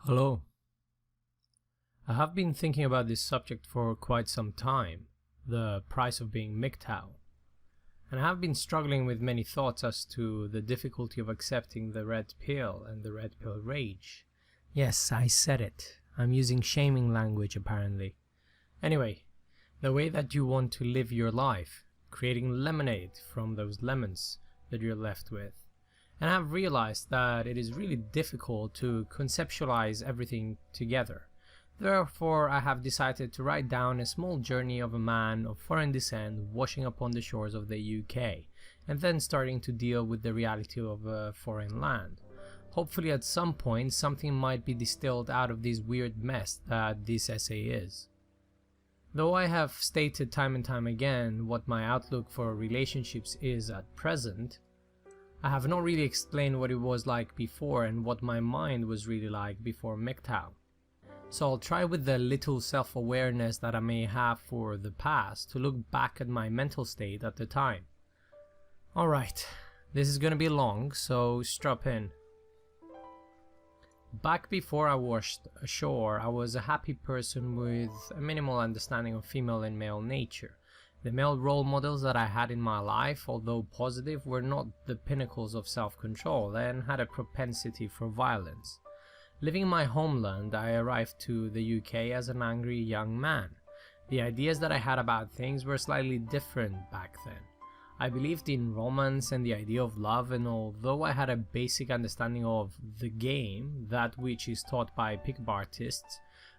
Hello. I have been thinking about this subject for quite some time, the price of being MGTOW, and I have been struggling with many thoughts as to the difficulty of accepting the red pill and the red pill rage. Yes, I said it. I'm using shaming language apparently. Anyway, the way that you want to live your life, creating lemonade from those lemons that you're left with. And I've realized that it is really difficult to conceptualize everything together. Therefore, I have decided to write down a small journey of a man of foreign descent washing upon the shores of the UK, and then starting to deal with the reality of a foreign land. Hopefully at some point something might be distilled out of this weird mess that this essay is. Though I have stated time and time again what my outlook for relationships is at present, I have not really explained what it was like before and what my mind was really like before MGTOW. So I'll try with the little self-awareness that I may have for the past to look back at my mental state at the time. Alright, this is gonna be long, so strap in. Back before I washed ashore, I was a happy person with a minimal understanding of female and male nature. The male role models that I had in my life, although positive, were not the pinnacles of self-control and had a propensity for violence. Living in my homeland, I arrived to the UK as an angry young man. The ideas that I had about things were slightly different back then. I believed in romance and the idea of love, and although I had a basic understanding of the game, that which is taught by pick-up artists,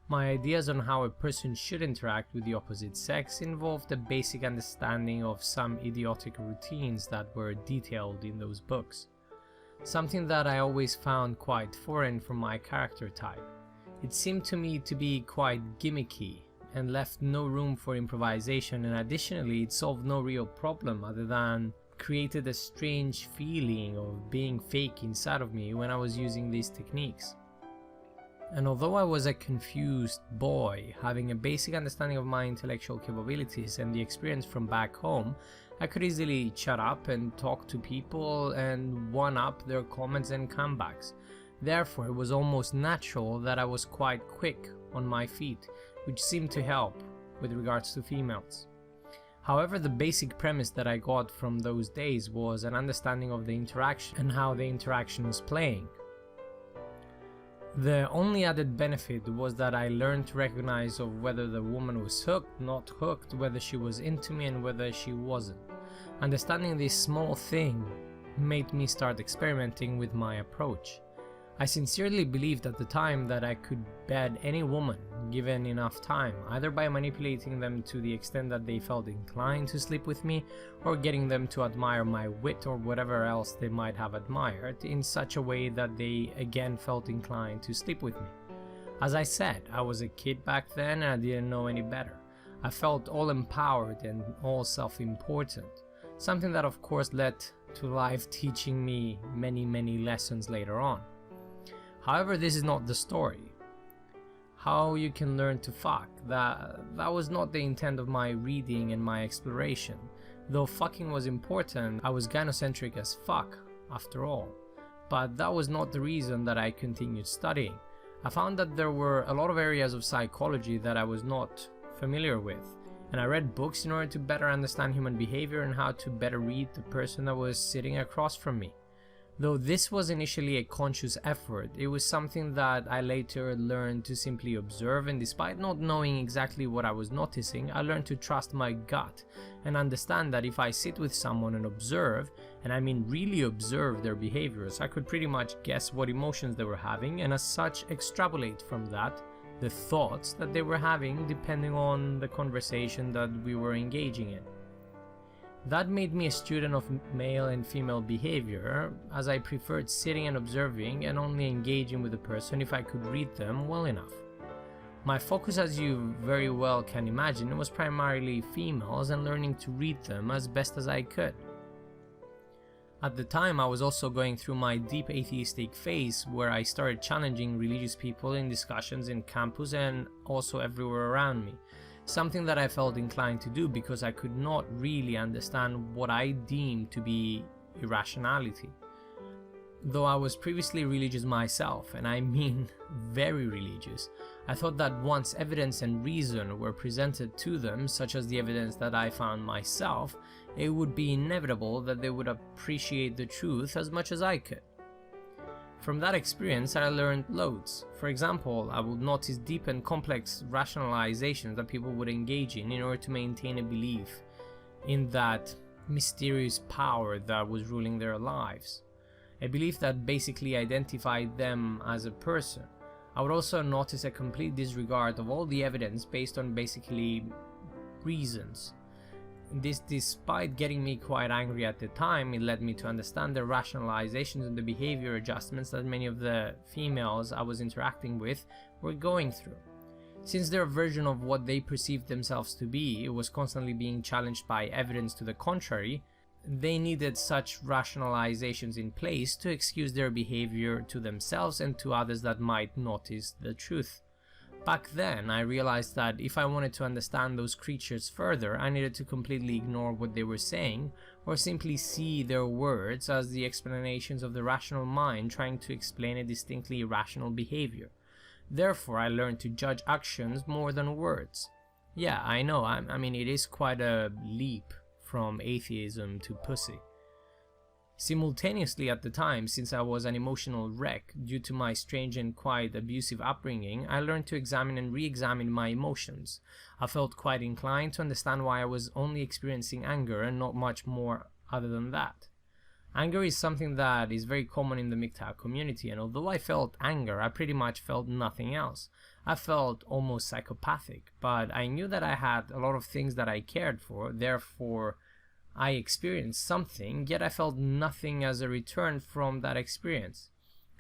my ideas on how a person should interact with the opposite sex involved a basic understanding of some idiotic routines that were detailed in those books. Something that I always found quite foreign from my character type. It seemed to me to be quite gimmicky and left no room for improvisation, and additionally it solved no real problem other than created a strange feeling of being fake inside of me when I was using these techniques. And although I was a confused boy, having a basic understanding of my intellectual capabilities and the experience from back home, I could easily shut up and talk to people and one-up their comments and comebacks. Therefore, it was almost natural that I was quite quick on my feet, which seemed to help with regards to females. However, the basic premise that I got from those days was an understanding of the interaction and how the interaction was playing. The only added benefit was that I learned to recognize of whether the woman was hooked, not hooked, whether she was into me and whether she wasn't. Understanding this small thing made me start experimenting with my approach. I sincerely believed at the time that I could bed any woman given enough time, either by manipulating them to the extent that they felt inclined to sleep with me, or getting them to admire my wit or whatever else they might have admired in such a way that they again felt inclined to sleep with me. As I said, I was a kid back then and I didn't know any better. I felt all empowered and all self-important, something that of course led to life teaching me many lessons later on. However, this is not the story. How you can learn to fuck, that was not the intent of my reading and my exploration. Though fucking was important, I was gynocentric as fuck, after all. But that was not the reason that I continued studying. I found that there were a lot of areas of psychology that I was not familiar with, and I read books in order to better understand human behavior and how to better read the person that was sitting across from me. Though this was initially a conscious effort, it was something that I later learned to simply observe, and despite not knowing exactly what I was noticing, I learned to trust my gut and understand that if I sit with someone and observe, and I mean really observe their behaviors, I could pretty much guess what emotions they were having and as such extrapolate from that the thoughts that they were having depending on the conversation that we were engaging in. That made me a student of male and female behavior, as I preferred sitting and observing and only engaging with the person if I could read them well enough. My focus, as you very well can imagine, was primarily females and learning to read them as best as I could. At the time, I was also going through my deep atheistic phase where I started challenging religious people in discussions in campus and also everywhere around me. Something that I felt inclined to do because I could not really understand what I deemed to be irrationality. Though I was previously religious myself, and I mean very religious, I thought that once evidence and reason were presented to them, such as the evidence that I found myself, it would be inevitable that they would appreciate the truth as much as I could. From that experience, I learned loads. For example, I would notice deep and complex rationalizations that people would engage in order to maintain a belief in that mysterious power that was ruling their lives. A belief that basically identified them as a person. I would also notice a complete disregard of all the evidence based on basically reasons. This, despite getting me quite angry at the time, it led me to understand the rationalizations and the behavior adjustments that many of the females I was interacting with were going through. Since their version of what they perceived themselves to be was constantly being challenged by evidence to the contrary, they needed such rationalizations in place to excuse their behavior to themselves and to others that might notice the truth. Back then, I realized that if I wanted to understand those creatures further, I needed to completely ignore what they were saying, or simply see their words as the explanations of the rational mind trying to explain a distinctly irrational behavior. Therefore, I learned to judge actions more than words. Yeah, I know, I mean, it is quite a leap from atheism to pussy. Simultaneously at the time, since I was an emotional wreck due to my strange and quite abusive upbringing, I learned to examine and re-examine my emotions. I felt quite inclined to understand why I was only experiencing anger and not much more other than that. Anger is something that is very common in the MGTOW community, and although I felt anger, I pretty much felt nothing else. I felt almost psychopathic, but I knew that I had a lot of things that I cared for, therefore I experienced something, yet I felt nothing as a return from that experience.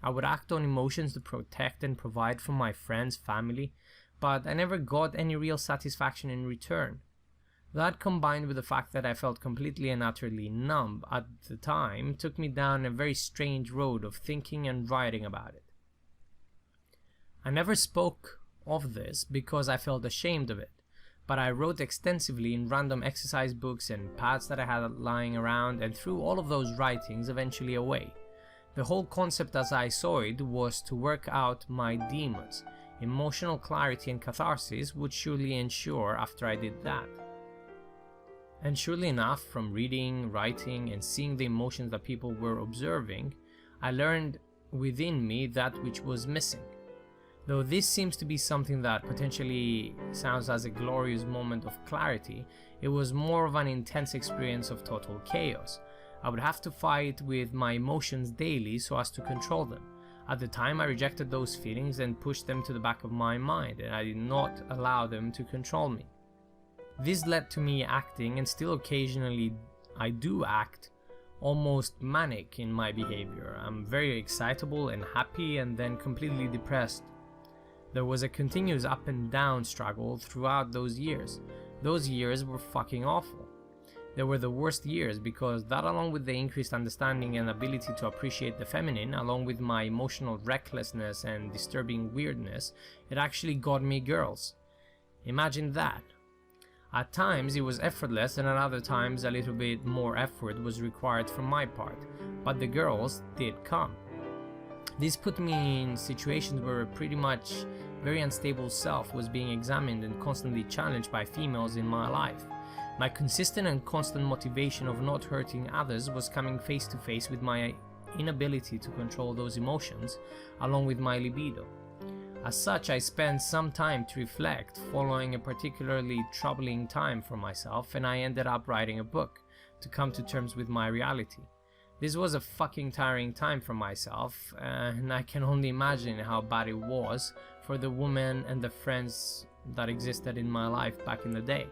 I would act on emotions to protect and provide for my friends, family, but I never got any real satisfaction in return. That, combined with the fact that I felt completely and utterly numb at the time, took me down a very strange road of thinking and writing about it. I never spoke of this because I felt ashamed of it, but I wrote extensively in random exercise books and pads that I had lying around, and threw all of those writings eventually away. The whole concept as I saw it was to work out my demons. Emotional clarity and catharsis would surely ensure after I did that. And surely enough, from reading, writing, and seeing the emotions that people were observing, I learned within me that which was missing. Though this seems to be something that potentially sounds as a glorious moment of clarity, it was more of an intense experience of total chaos. I would have to fight with my emotions daily so as to control them. At the time, I rejected those feelings and pushed them to the back of my mind, and I did not allow them to control me. This led to me acting, and still occasionally I do act, almost manic in my behavior. I'm very excitable and happy, and then completely depressed. There was a continuous up and down struggle throughout those years. Those years were fucking awful. They were the worst years because that, along with the increased understanding and ability to appreciate the feminine, along with my emotional recklessness and disturbing weirdness, it actually got me girls. Imagine that. At times it was effortless, and at other times a little bit more effort was required from my part, but the girls did come. This put me in situations where a pretty much very unstable self was being examined and constantly challenged by females in my life. My consistent and constant motivation of not hurting others was coming face to face with my inability to control those emotions, along with my libido. As such, I spent some time to reflect, following a particularly troubling time for myself, and I ended up writing a book to come to terms with my reality. This was a fucking tiring time for myself, and I can only imagine how bad it was for the women and the friends that existed in my life back in the day.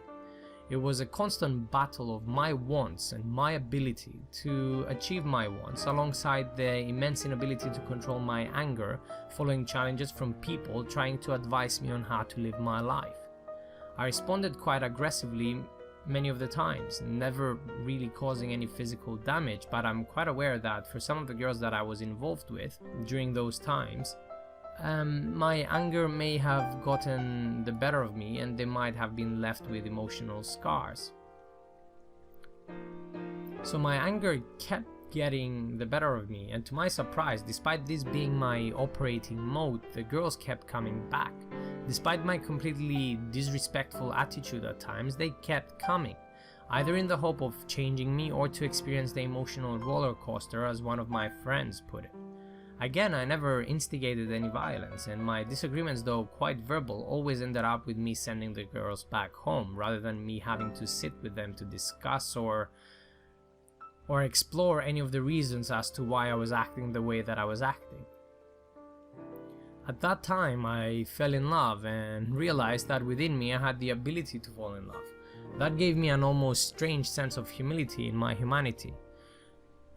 It was a constant battle of my wants and my ability to achieve my wants, alongside the immense inability to control my anger following challenges from people trying to advise me on how to live my life. I responded quite aggressively many of the times, never really causing any physical damage, but I'm quite aware that for some of the girls that I was involved with during those times, my anger may have gotten the better of me, and they might have been left with emotional scars. So my anger kept getting the better of me, and to my surprise, despite this being my operating mode, the girls kept coming back. Despite my completely disrespectful attitude at times, they kept coming, either in the hope of changing me or to experience the emotional roller coaster, as one of my friends put it. Again, I never instigated any violence, and my disagreements, though quite verbal, always ended up with me sending the girls back home, rather than me having to sit with them to discuss or explore any of the reasons as to why I was acting the way that I was acting. At that time, I fell in love and realized that within me I had the ability to fall in love. That gave me an almost strange sense of humility in my humanity.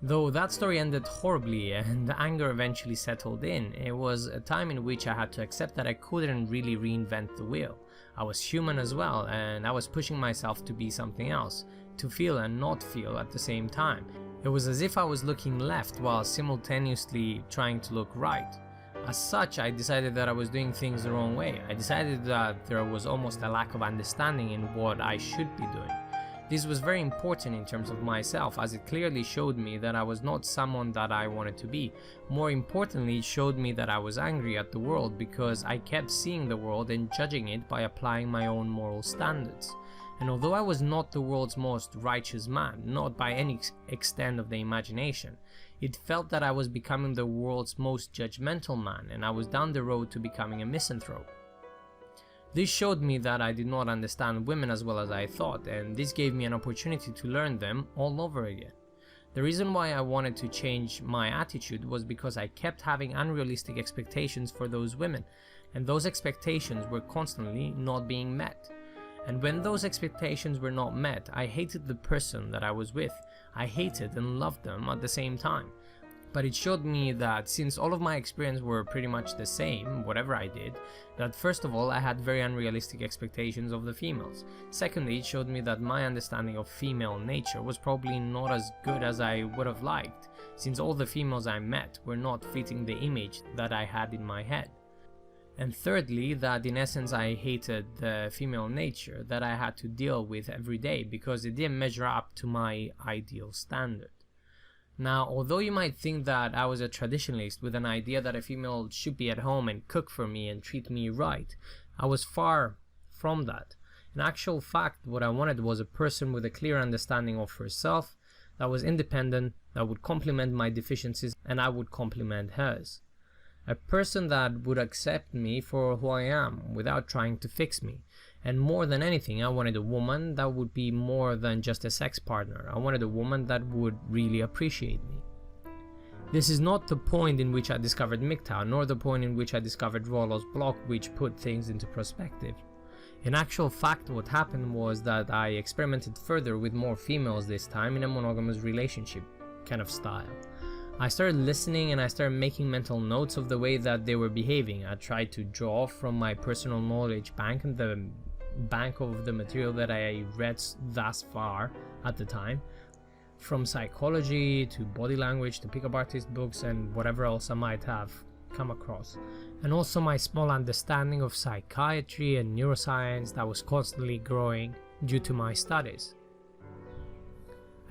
Though that story ended horribly and anger eventually settled in, it was a time in which I had to accept that I couldn't really reinvent the wheel. I was human as well, and I was pushing myself to be something else, to feel and not feel at the same time. It was as if I was looking left while simultaneously trying to look right. As such, I decided that I was doing things the wrong way. I decided that there was almost a lack of understanding in what I should be doing. This was very important in terms of myself, as it clearly showed me that I was not someone that I wanted to be. More importantly, it showed me that I was angry at the world because I kept seeing the world and judging it by applying my own moral standards. And although I was not the world's most righteous man, not by any extent of the imagination, it felt that I was becoming the world's most judgmental man, and I was down the road to becoming a misanthrope. This showed me that I did not understand women as well as I thought, and this gave me an opportunity to learn them all over again. The reason why I wanted to change my attitude was because I kept having unrealistic expectations for those women, and those expectations were constantly not being met. And when those expectations were not met, I hated the person that I was with. I hated and loved them at the same time. But it showed me that since all of my experiences were pretty much the same, whatever I did, that first of all I had very unrealistic expectations of the females. Secondly, it showed me that my understanding of female nature was probably not as good as I would have liked, since all the females I met were not fitting the image that I had in my head. And thirdly, that in essence I hated the female nature that I had to deal with every day because it didn't measure up to my ideal standard. Now, although you might think that I was a traditionalist with an idea that a female should be at home and cook for me and treat me right, I was far from that. In actual fact, what I wanted was a person with a clear understanding of herself, that was independent, that would complement my deficiencies, and I would complement hers. A person that would accept me for who I am without trying to fix me. And more than anything, I wanted a woman that would be more than just a sex partner. I wanted a woman that would really appreciate me. This is not the point in which I discovered MGTOW, nor the point in which I discovered Rollo's blog, which put things into perspective. In actual fact, what happened was that I experimented further with more females this time in a monogamous relationship kind of style. I started listening and I started making mental notes of the way that they were behaving. I tried to draw from my personal knowledge bank and the bank of the material that I read thus far at the time, from psychology to body language to pickup artist books and whatever else I might have come across, and also my small understanding of psychiatry and neuroscience that was constantly growing due to my studies.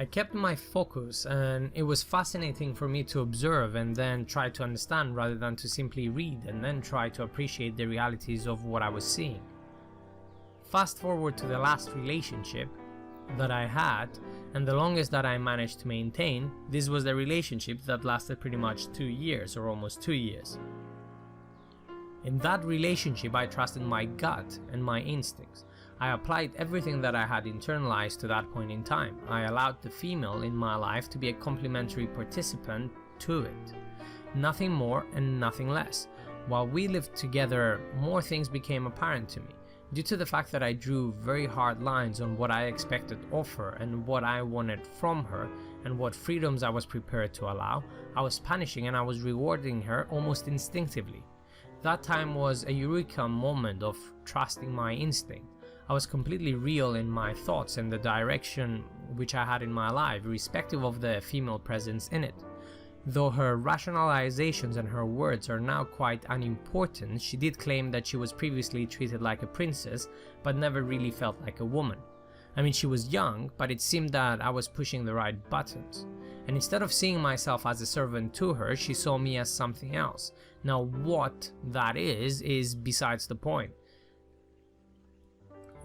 I kept my focus, and it was fascinating for me to observe and then try to understand rather than to simply read and then try to appreciate the realities of what I was seeing. Fast forward to the last relationship that I had, and the longest that I managed to maintain. This was the relationship that lasted pretty much 2 years, or almost 2 years. In that relationship, I trusted my gut and my instincts. I applied everything that I had internalized to that point in time. I allowed the female in my life to be a complementary participant to it. Nothing more and nothing less. While we lived together, more things became apparent to me. Due to the fact that I drew very hard lines on what I expected of her and what I wanted from her and what freedoms I was prepared to allow, I was punishing and I was rewarding her almost instinctively. That time was a eureka moment of trusting my instinct. I was completely real in my thoughts and the direction which I had in my life, irrespective of the female presence in it. Though her rationalizations and her words are now quite unimportant, she did claim that she was previously treated like a princess, but never really felt like a woman. I mean, she was young, but it seemed that I was pushing the right buttons. And instead of seeing myself as a servant to her, she saw me as something else. Now what that is besides the point.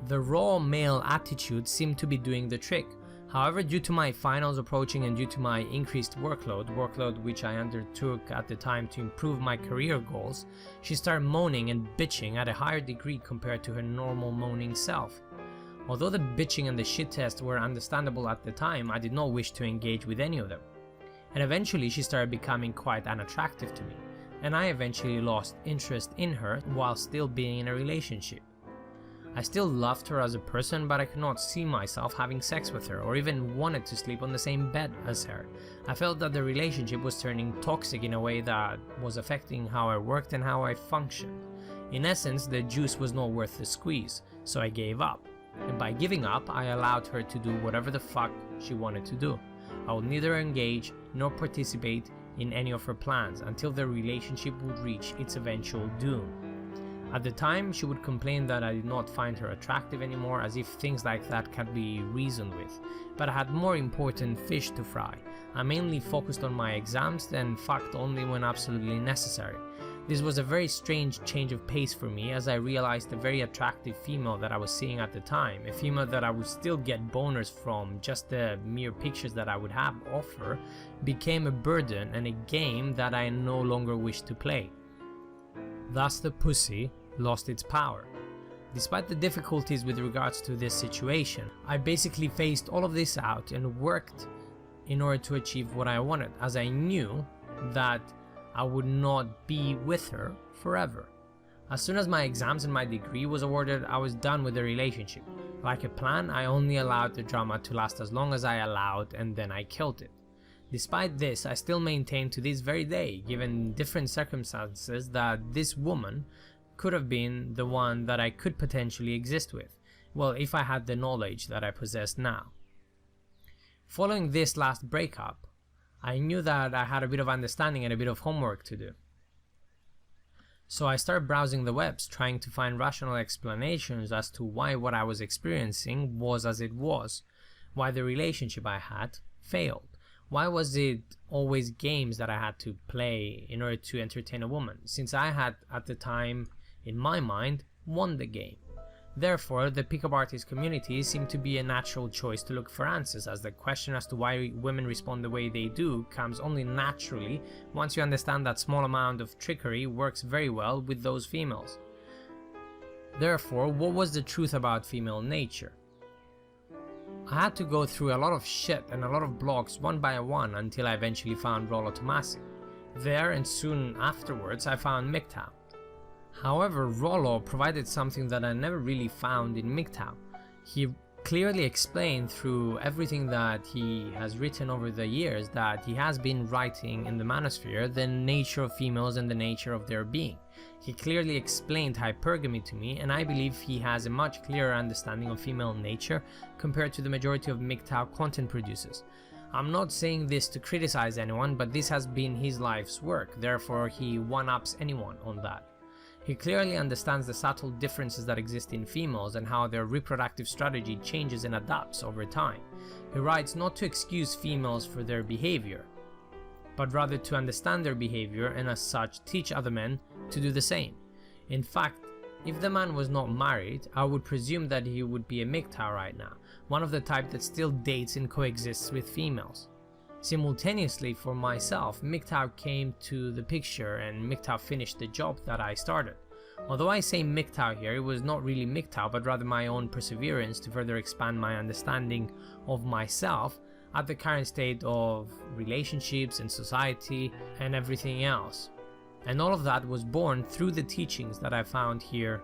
The raw male attitude seemed to be doing the trick. However, due to my finals approaching and due to my increased workload which I undertook at the time to improve my career goals, she started moaning and bitching at a higher degree compared to her normal moaning self. Although the bitching and the shit test were understandable at the time, I did not wish to engage with any of them. And eventually she started becoming quite unattractive to me, and I eventually lost interest in her while still being in a relationship. I still loved her as a person, but I could not see myself having sex with her or even wanted to sleep on the same bed as her. I felt that the relationship was turning toxic in a way that was affecting how I worked and how I functioned. In essence, the juice was not worth the squeeze, so I gave up. And by giving up, I allowed her to do whatever the fuck she wanted to do. I would neither engage nor participate in any of her plans until the relationship would reach its eventual doom. At the time, she would complain that I did not find her attractive anymore, as if things like that can be reasoned with, but I had more important fish to fry. I mainly focused on my exams and fucked only when absolutely necessary. This was a very strange change of pace for me, as I realized the very attractive female that I was seeing at the time, a female that I would still get boners from, just the mere pictures that I would have of her, became a burden and a game that I no longer wished to play. Thus the pussy lost its power. Despite the difficulties with regards to this situation, I basically faced all of this out and worked in order to achieve what I wanted, as I knew that I would not be with her forever. As soon as my exams and my degree was awarded, I was done with the relationship. Like a plan, I only allowed the drama to last as long as I allowed, and then I killed it. Despite this, I still maintain to this very day, given different circumstances, that this woman could have been the one that I could potentially exist with, well, if I had the knowledge that I possess now. Following this last breakup, I knew that I had a bit of understanding and a bit of homework to do. So I started browsing the webs, trying to find rational explanations as to why what I was experiencing was as it was, why the relationship I had failed. Why was it always games that I had to play in order to entertain a woman, since I had at the time, in my mind, won the game? Therefore, the pickup artist community seemed to be a natural choice to look for answers, as the question as to why women respond the way they do comes only naturally once you understand that small amount of trickery works very well with those females. Therefore, what was the truth about female nature? I had to go through a lot of shit and a lot of blogs one by one until I eventually found Rollo Tomassi. There, and soon afterwards, I found MGTOW. However, Rollo provided something that I never really found in MGTOW. He clearly explained through everything that he has written over the years that he has been writing in the manosphere the nature of females and the nature of their being. He clearly explained hypergamy to me, and I believe he has a much clearer understanding of female nature compared to the majority of MGTOW content producers. I'm not saying this to criticize anyone, but this has been his life's work, therefore he one-ups anyone on that. He clearly understands the subtle differences that exist in females and how their reproductive strategy changes and adapts over time. He writes not to excuse females for their behavior, but rather to understand their behavior and as such teach other men to do the same. In fact, if the man was not married, I would presume that he would be a MGTOW right now, one of the type that still dates and coexists with females. Simultaneously, for myself, MGTOW came to the picture and MGTOW finished the job that I started. Although I say MGTOW here, it was not really MGTOW, but rather my own perseverance to further expand my understanding of myself at the current state of relationships and society and everything else. And all of that was born through the teachings that I found here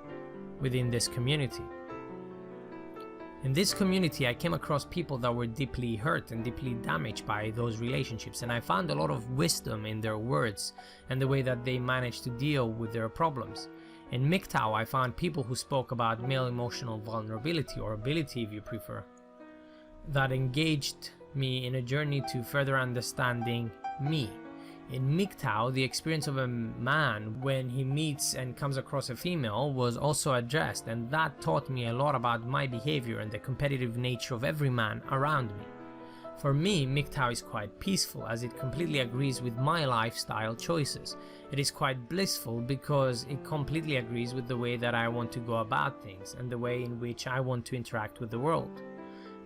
within this community. In this community, I came across people that were deeply hurt and deeply damaged by those relationships, and I found a lot of wisdom in their words and the way that they managed to deal with their problems. In MGTOW, I found people who spoke about male emotional vulnerability, or ability if you prefer, that engaged me in a journey to further understanding me. In MGTOW, the experience of a man when he meets and comes across a female was also addressed, and that taught me a lot about my behavior and the competitive nature of every man around me. For me, MGTOW is quite peaceful as it completely agrees with my lifestyle choices. It is quite blissful because it completely agrees with the way that I want to go about things and the way in which I want to interact with the world.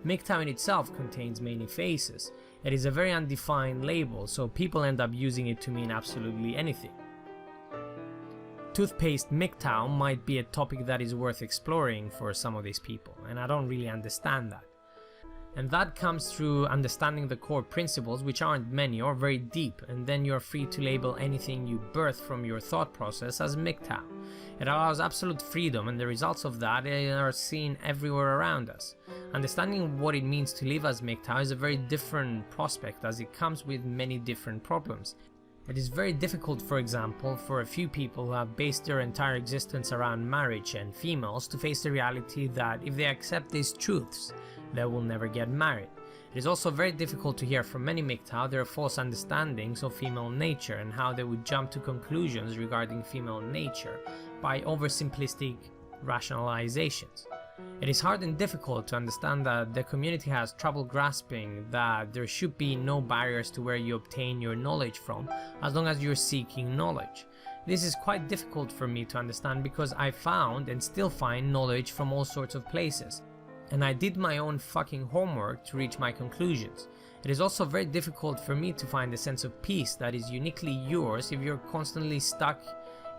MGTOW in itself contains many faces. It is a very undefined label, so people end up using it to mean absolutely anything. Toothpaste MGTOW might be a topic that is worth exploring for some of these people, and I don't really understand that. And that comes through understanding the core principles, which aren't many or very deep, and then you're free to label anything you birth from your thought process as MGTOW. It allows absolute freedom, and the results of that are seen everywhere around us. Understanding what it means to live as MGTOW is a very different prospect, as it comes with many different problems. It is very difficult, for example, for a few people who have based their entire existence around marriage and females to face the reality that if they accept these truths, they will never get married. It is also very difficult to hear from many MGTOW their false understandings of female nature and how they would jump to conclusions regarding female nature by oversimplistic rationalizations. It is hard and difficult to understand that the community has trouble grasping that there should be no barriers to where you obtain your knowledge from as long as you're seeking knowledge. This is quite difficult for me to understand because I found and still find knowledge from all sorts of places, and I did my own fucking homework to reach my conclusions. It is also very difficult for me to find a sense of peace that is uniquely yours if you're constantly stuck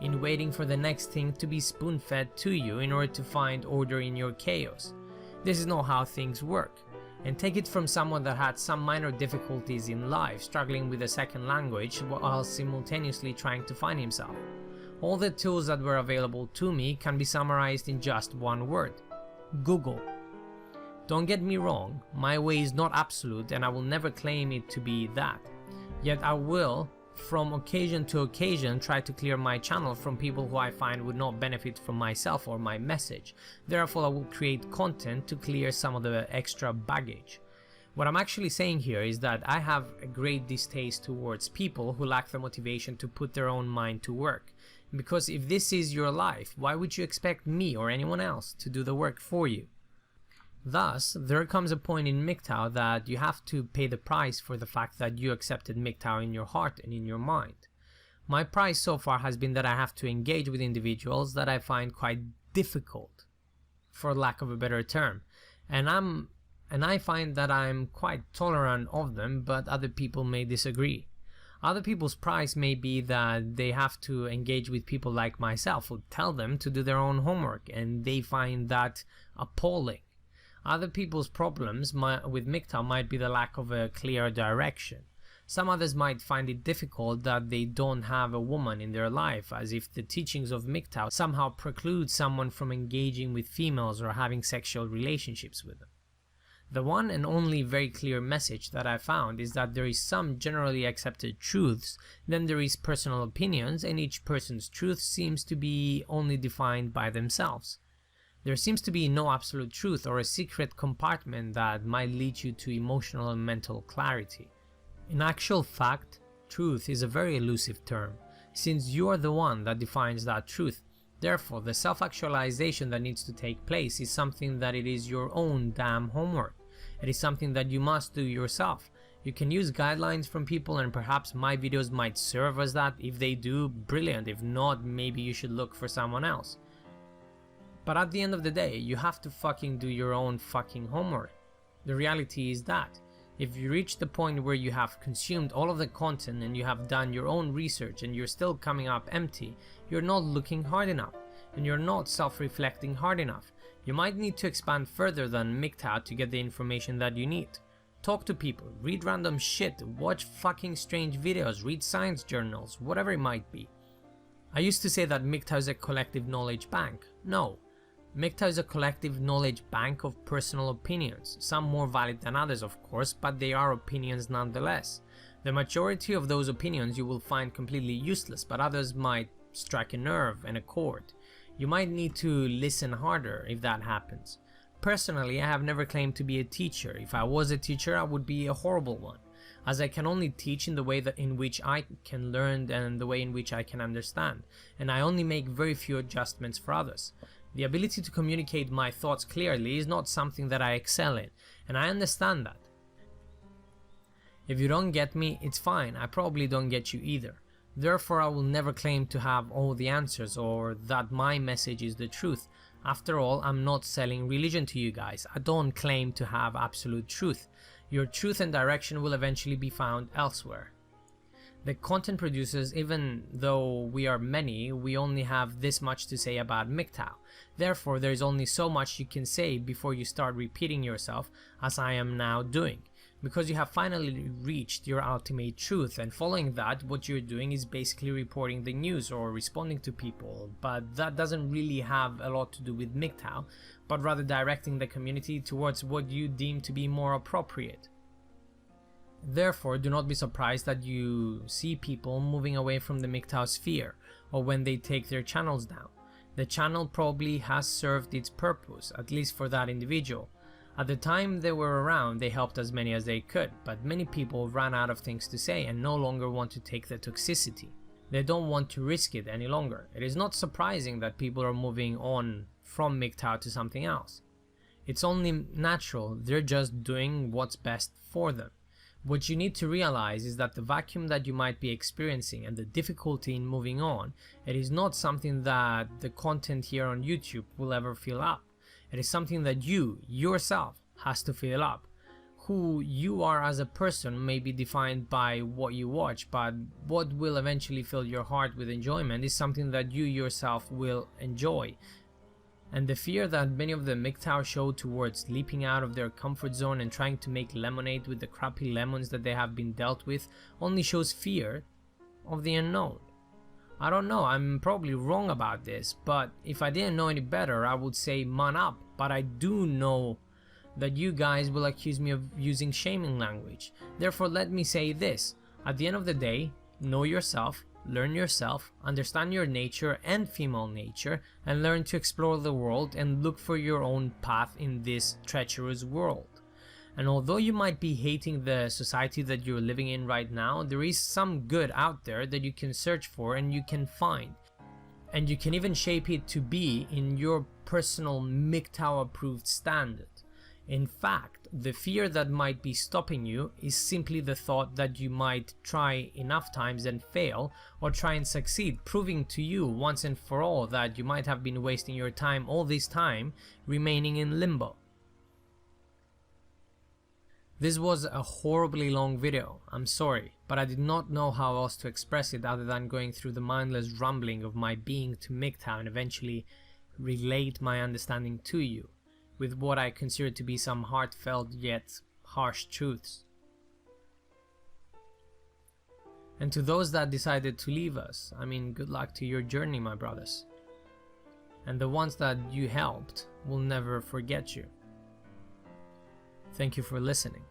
in waiting for the next thing to be spoon-fed to you in order to find order in your chaos. This is not how things work. And take it from someone that had some minor difficulties in life, struggling with a second language while simultaneously trying to find himself. All the tools that were available to me can be summarized in just one word: Google. Don't get me wrong, my way is not absolute and I will never claim it to be that. Yet I will, from occasion to occasion, try to clear my channel from people who I find would not benefit from myself or my message. Therefore, I will create content to clear some of the extra baggage. What I'm actually saying here is that I have a great distaste towards people who lack the motivation to put their own mind to work. Because if this is your life, why would you expect me or anyone else to do the work for you? Thus, there comes a point in MGTOW that you have to pay the price for the fact that you accepted MGTOW in your heart and in your mind. My price so far has been that I have to engage with individuals that I find quite difficult, for lack of a better term, and I find that I'm quite tolerant of them, but other people may disagree. Other people's price may be that they have to engage with people like myself who tell them to do their own homework, and they find that appalling. Other people's problems with MGTOW might be the lack of a clear direction. Some others might find it difficult that they don't have a woman in their life, as if the teachings of MGTOW somehow preclude someone from engaging with females or having sexual relationships with them. The one and only very clear message that I found is that there is some generally accepted truths, then there is personal opinions, and each person's truth seems to be only defined by themselves. There seems to be no absolute truth or a secret compartment that might lead you to emotional and mental clarity. In actual fact, truth is a very elusive term, since you are the one that defines that truth. Therefore, the self-actualization that needs to take place is something that it is your own damn homework. It is something that you must do yourself. You can use guidelines from people, and perhaps my videos might serve as that. If they do, brilliant. If not, maybe you should look for someone else. But at the end of the day, you have to fucking do your own fucking homework. The reality is that if you reach the point where you have consumed all of the content and you have done your own research and you're still coming up empty, you're not looking hard enough and you're not self-reflecting hard enough. You might need to expand further than MGTOW to get the information that you need. Talk to people, read random shit, watch fucking strange videos, read science journals, whatever it might be. I used to say that MGTOW is a collective knowledge bank. No. MGTOW is a collective knowledge bank of personal opinions, some more valid than others of course, but they are opinions nonetheless. The majority of those opinions you will find completely useless, but others might strike a nerve and a chord. You might need to listen harder if that happens. Personally, I have never claimed to be a teacher. If I was a teacher, I would be a horrible one, as I can only teach in the way in which I can learn and the way in which I can understand, and I only make very few adjustments for others. The ability to communicate my thoughts clearly is not something that I excel in, and I understand that. If you don't get me, it's fine, I probably don't get you either. Therefore, I will never claim to have all the answers or that my message is the truth. After all, I'm not selling religion to you guys. I don't claim to have absolute truth. Your truth and direction will eventually be found elsewhere. The content producers, even though we are many, we only have this much to say about MGTOW. Therefore, there is only so much you can say before you start repeating yourself, as I am now doing. Because you have finally reached your ultimate truth, and following that, what you're doing is basically reporting the news or responding to people, but that doesn't really have a lot to do with MGTOW, but rather directing the community towards what you deem to be more appropriate. Therefore, do not be surprised that you see people moving away from the MGTOW sphere, or when they take their channels down. The channel probably has served its purpose, at least for that individual. At the time they were around, they helped as many as they could, but many people ran out of things to say and no longer want to take the toxicity. They don't want to risk it any longer. It is not surprising that people are moving on from MGTOW to something else. It's only natural, they're just doing what's best for them. What you need to realize is that the vacuum that you might be experiencing and the difficulty in moving on, it is not something that the content here on YouTube will ever fill up. It is something that you, yourself, has to fill up. Who you are as a person may be defined by what you watch, but what will eventually fill your heart with enjoyment is something that you yourself will enjoy. And the fear that many of the MGTOW show towards leaping out of their comfort zone and trying to make lemonade with the crappy lemons that they have been dealt with only shows fear of the unknown. I don't know, I'm probably wrong about this, but if I didn't know any better, I would say man up. But I do know that you guys will accuse me of using shaming language. Therefore, let me say this. At the end of the day, know yourself, learn yourself, understand your nature and female nature, and learn to explore the world and look for your own path in this treacherous world. And although you might be hating the society that you're living in right now, there is some good out there that you can search for and you can find. And you can even shape it to be in your personal MGTOW approved standard. In fact, the fear that might be stopping you is simply the thought that you might try enough times and fail, or try and succeed, proving to you once and for all that you might have been wasting your time all this time remaining in limbo. This was a horribly long video, I'm sorry, but I did not know how else to express it other than going through the mindless rambling of my being to MGTOW and eventually relate my understanding to you, with what I consider to be some heartfelt yet harsh truths. And to those that decided to leave us, I mean, good luck to your journey, my brothers. And the ones that you helped will never forget you. Thank you for listening.